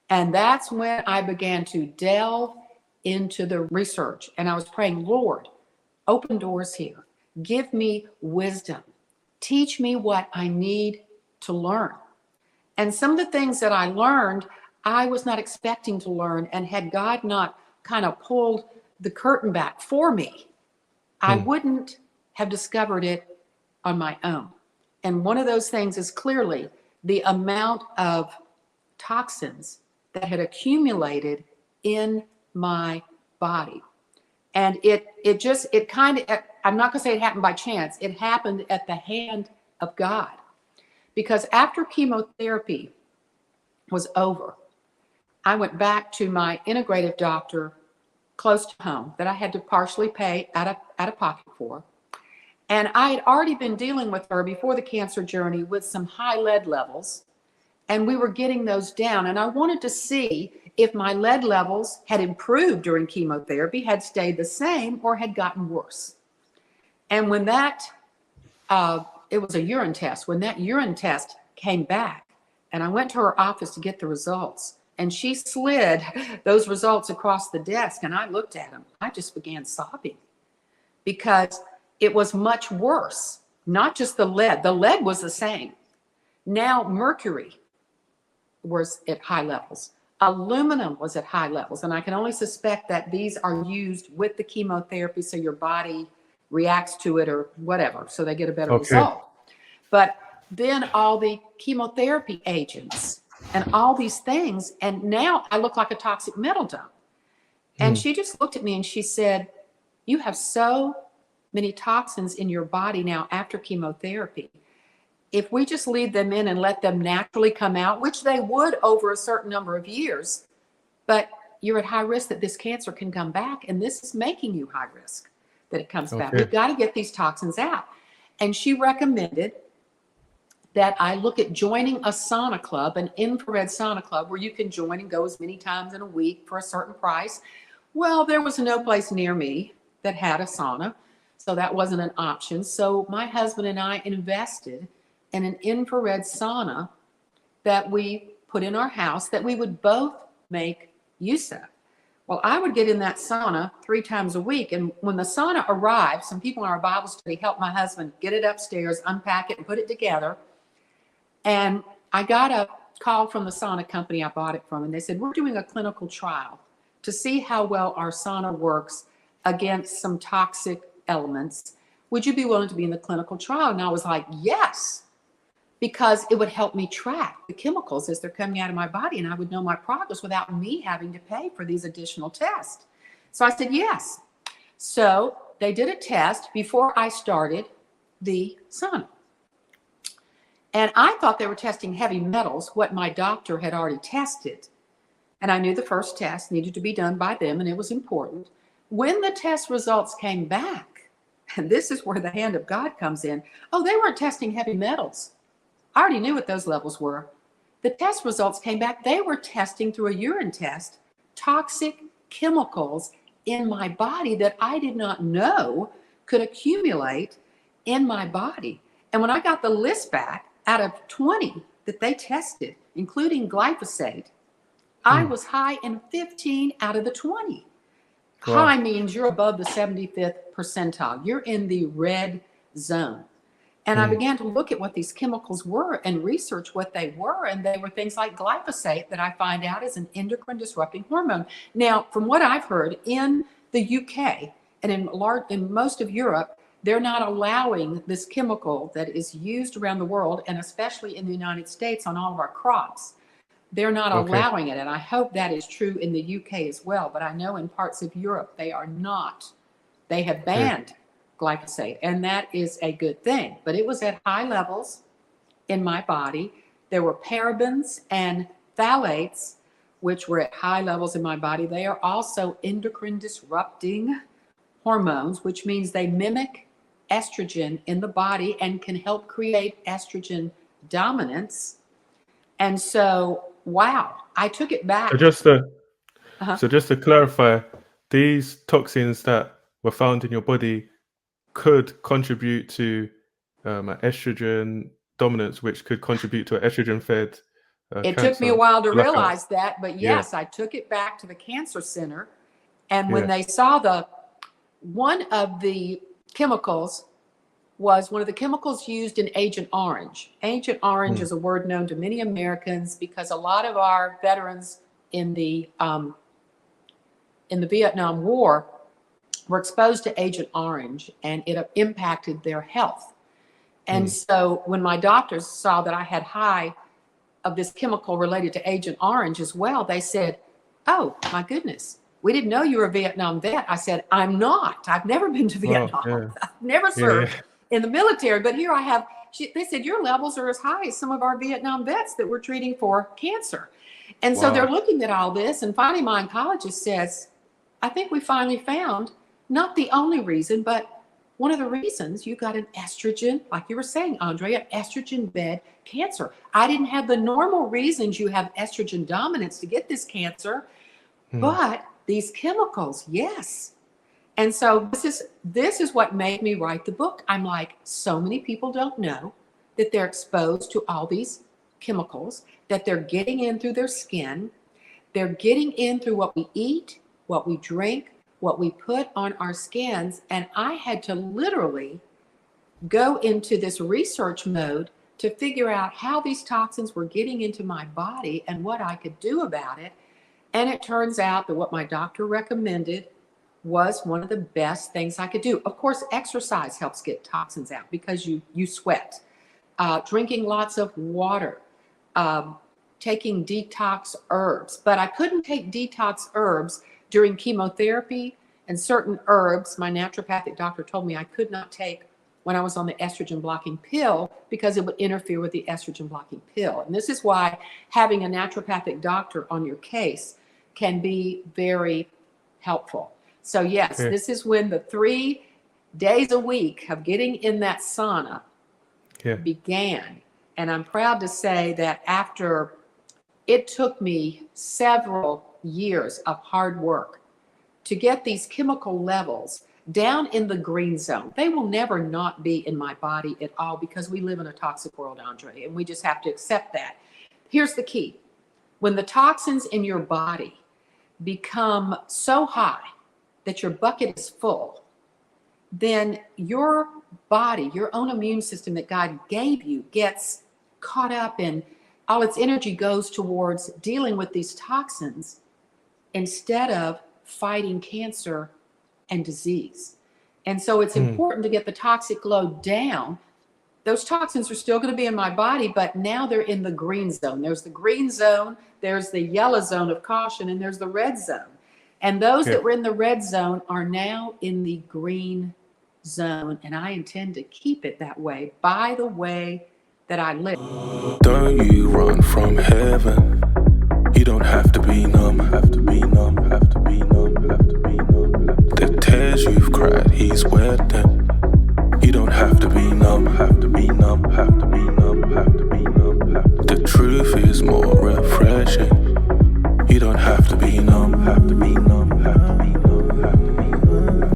And that's when I began to delve into the research. And I was praying, Lord, open doors here. Give me wisdom. Teach me what I need to learn. And some of the things that I learned, I was not expecting to learn. And had God not kind of pulled the curtain back for me, I wouldn't have discovered it on my own. And one of those things is clearly the amount of toxins that had accumulated in my body. And it kind of, I'm not going to say it happened by chance. It happened at the hand of God. Because after chemotherapy was over, I went back to my integrative doctor close to home that I had to partially pay out of pocket for. And I had already been dealing with her before the cancer journey with some high lead levels. And we were getting those down. And I wanted to see if my lead levels had improved during chemotherapy, had stayed the same, or had gotten worse. And when that, it was a urine test. When that urine test came back, and I went to her office to get the results, and she slid those results across the desk, and I looked at them. I just began sobbing because it was much worse. Not just the lead. The lead was the same. Now mercury was at high levels. Aluminum was at high levels. And I can only suspect that these are used with the chemotherapy so your body reacts to it or whatever, so they get a better result. But then all the chemotherapy agents and all these things, and now I look like a toxic metal dump. And she just looked at me and she said, you have so many toxins in your body now after chemotherapy. If we just leave them in and let them naturally come out, which they would over a certain number of years, but you're at high risk that this cancer can come back, and this is making you high risk that it comes back. We've got to get these toxins out. And she recommended that I look at joining a sauna club, an infrared sauna club, where you can join and go as many times in a week for a certain price. Well, there was no place near me that had a sauna, so that wasn't an option. So my husband and I invested in an infrared sauna that we put in our house that we would both make use of. Well, I would get in that sauna 3 times a week. And when the sauna arrived, some people in our Bible study helped my husband get it upstairs, unpack it, and put it together. And I got a call from the sauna company I bought it from, and they said, we're doing a clinical trial to see how well our sauna works against some toxic elements. Would you be willing to be in the clinical trial? And I was like, yes, because it would help me track the chemicals as they're coming out of my body, and I would know my progress without me having to pay for these additional tests. So I said, yes. So they did a test before I started the sauna. And I thought they were testing heavy metals, what my doctor had already tested. And I knew the first test needed to be done by them, and it was important. When the test results came back, and this is where the hand of God comes in, oh, they weren't testing heavy metals. I already knew what those levels were. The test results came back. They were testing through a urine test toxic chemicals in my body that I did not know could accumulate in my body. And when I got the list back, out of 20 that they tested, including glyphosate, I was high in 15 out of the 20. Wow. High means you're above the 75th percentile. You're in the red zone. And I began to look at what these chemicals were and research what they were. And they were things like glyphosate that I find out is an endocrine disrupting hormone. Now, from what I've heard, in the UK and in most of Europe, they're not allowing this chemical that is used around the world, and especially in the United States on all of our crops. They're not allowing it. And I hope that is true in the UK as well. But I know in parts of Europe, they are not. They have banned glyphosate, and that is a good thing. But it was at high levels in my body. There were parabens and phthalates, which were at high levels in my body. They are also endocrine disrupting hormones, which means they mimic estrogen in the body and can help create estrogen dominance. And so, wow, I took it back. So just to clarify, these toxins that were found in your body could contribute to estrogen dominance, which could contribute to an estrogen-fed It took me a cancer. while to Like a, realize that, but yeah, yes, I took it back to the cancer center. And when yeah. they saw one of the chemicals was one of the chemicals used in Agent Orange. Agent Orange Mm, is a word known to many Americans because a lot of our veterans in the Vietnam War were exposed to Agent Orange, and it impacted their health. And mm. so when my doctors saw that I had high of this chemical related to Agent Orange as well, they said, "Oh, my goodness, we didn't know you were a Vietnam vet." I said, "I'm not. I've never been to Wow, Vietnam. yeah, I've never yeah, served yeah. in the military, but here I have." They said, "Your levels are as high as some of our Vietnam vets that we're treating for cancer." And so they're Wow. looking at all this, and finally my oncologist says, "I think we finally found not the only reason, but one of the reasons you got an estrogen, like you were saying, Andre, an estrogen bed cancer. I didn't have the normal reasons you have estrogen dominance to get this cancer, Mm, but these chemicals, yes." And so this is what made me write the book. I'm like, so many people don't know that they're exposed to all these chemicals, that they're getting in through their skin, they're getting in through what we eat, what we drink, what we put on our skins. And I had to literally go into this research mode to figure out how these toxins were getting into my body and what I could do about it. And it turns out that what my doctor recommended was one of the best things I could do. Of course, exercise helps get toxins out because you sweat. Drinking lots of water, um, taking detox herbs. But I couldn't take detox herbs during chemotherapy, and certain herbs my naturopathic doctor told me I could not take when I was on the estrogen blocking pill because it would interfere with the estrogen blocking pill. And this is why having a naturopathic doctor on your case can be very helpful. So yes, yeah, this is when the 3 days a week of getting in that sauna yeah. began. And I'm proud to say that after it took me several years of hard work to get these chemical levels down in the green zone. They will never not be in my body at all because we live in a toxic world, Andre, and we just have to accept that. Here's the key. When the toxins in your body become so high that your bucket is full, then your body, your own immune system that God gave you, gets caught up in all its energy goes towards dealing with these toxins instead of fighting cancer and disease. And so it's Mm, important to get the toxic load down. Those toxins are still going to be in my body, but now they're in the green zone. There's the green zone, there's the yellow zone of caution, and there's the red zone. And those yeah. that were in the red zone are now in the green zone. And I intend to keep it that way by the way that I live. Don't you run from heaven. You don't have to be numb, have to be numb, have to be numb, have to be numb. The tears you've cried, he's wet them.